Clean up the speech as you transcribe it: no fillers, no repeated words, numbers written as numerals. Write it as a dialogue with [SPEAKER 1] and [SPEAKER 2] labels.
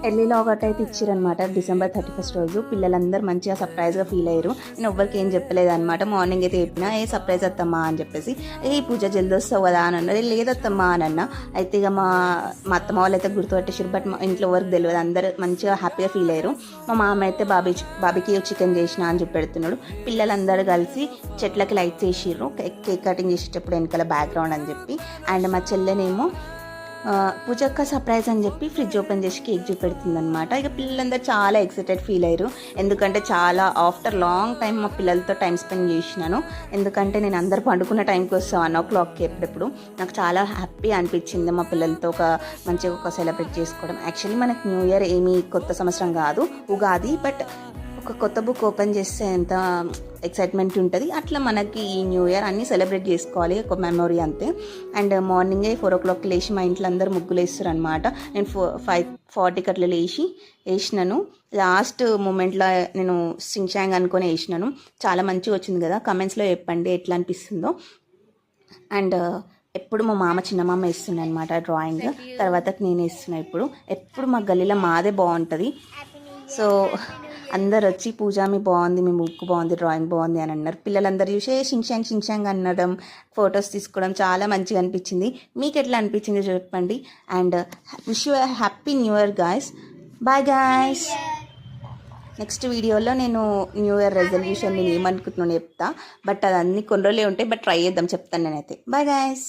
[SPEAKER 1] Early logout అయితే ఇచ్చారనమాట December 31 రోజు. పిల్లలందరూ మంచిగా సర్ప్రైజ్గా ఫీల్ అయ్యారు. నేను ఎవ్వరికి ఏం చెప్పలేదు అనమాట. మార్నింగ్ అయితే చెప్పిన ఏ సర్ప్రైజ్ వద్దమ్మా అని చెప్పేసి, ఏ పూజ జల్ది వస్తావు కదా అని అన్నారు. లేదత్తమ్మా అని అన్న. అయితే ఇక మా అత్తమ్మ వాళ్ళు అయితే గుర్తుపట్టేసారు, బట్ మా ఇంట్లో వరకు తెలియదు. అందరూ మంచిగా హ్యాపీగా ఫీల్ అయ్యారు. మా మామ అయితే బాబీకి చికెన్ చేసిన అని చెప్పి పెడుతున్నాడు. పిల్లలందరూ కలిసి చెట్లకి లైట్స్ వేసిర్రు, కేక్ కటింగ్ చేసేటప్పుడు వెనకాల బ్యాక్గ్రౌండ్ అని చెప్పి. అండ్ మా చెల్లెనేమో పూజక్క సర్ప్రైజ్ అని చెప్పి ఫ్రిడ్జ్ ఓపెన్ చేసి కేక్ చూపెడుతుంది అనమాట. ఇక పిల్లలందరూ చాలా ఎక్సైటెడ్ ఫీల్ అయ్యారు. ఎందుకంటే చాలా ఆఫ్టర్ లాంగ్ టైం మా పిల్లలతో టైం స్పెండ్ చేసినాను. ఎందుకంటే నేను అందరు పండుకున్న టైంకి వస్తాను 1 o'clockకి ఎప్పుడెప్పుడు. నాకు చాలా హ్యాపీ అనిపించింది మా పిల్లలతో మంచిగా ఒక సెలబ్రేట్ చేసుకోవడం. యాక్చువల్లీ మనకి న్యూ ఇయర్ ఏమీ కొత్త సంవత్సరం కాదు, ఉగాది. బట్ ఒక కొత్త బుక్ ఓపెన్ చేస్తే ఎంత ఎక్సైట్మెంట్ ఉంటుంది, అట్లా మనకి ఈ న్యూ ఇయర్ అన్నీ సెలబ్రేట్ చేసుకోవాలి, ఒక మెమొరీ అంతే. అండ్ మార్నింగే 4 o'clockకి లేచి మా ఇంట్లో అందరూ ముగ్గులు వేస్తారు అనమాట. నేను 5:40కి అట్లా వేసినాను. లాస్ట్ మూమెంట్లో నేను సింగ్ అనుకొని వేసినాను. చాలా మంచిగా వచ్చింది కదా, కమెంట్స్లో చెప్పండి ఎట్లా అనిపిస్తుందో. అండ్ ఎప్పుడు మా మామ చిన్న మామ వేస్తున్నాయి అనమాట డ్రాయింగ్, తర్వాత నేను వేస్తున్నా. ఎప్పుడు మా గల్లీలో మాదే బాగుంటుంది. సో అందరు వచ్చి పూజ మీ బాగుంది, మీ బుక్ బాగుంది, డ్రాయింగ్ బాగుంది అని అన్నారు. పిల్లలందరూ చూసే షింగ్ అనడం, ఫొటోస్ తీసుకోవడం చాలా మంచిగా అనిపించింది. మీకు ఎట్లా అనిపించింది చెప్పండి. And wish you happy new year guys. Bye guys. Next వీడియోలో నేను న్యూ ఇయర్ రెజల్యూషన్ నేను ఏమనుకుంటున్నాను చెప్తా. బట్ అది అన్ని కొన్ని రోజులే ఉంటాయి, బట్ ట్రై చేద్దాం చెప్తాను నేనైతే. Bye guys.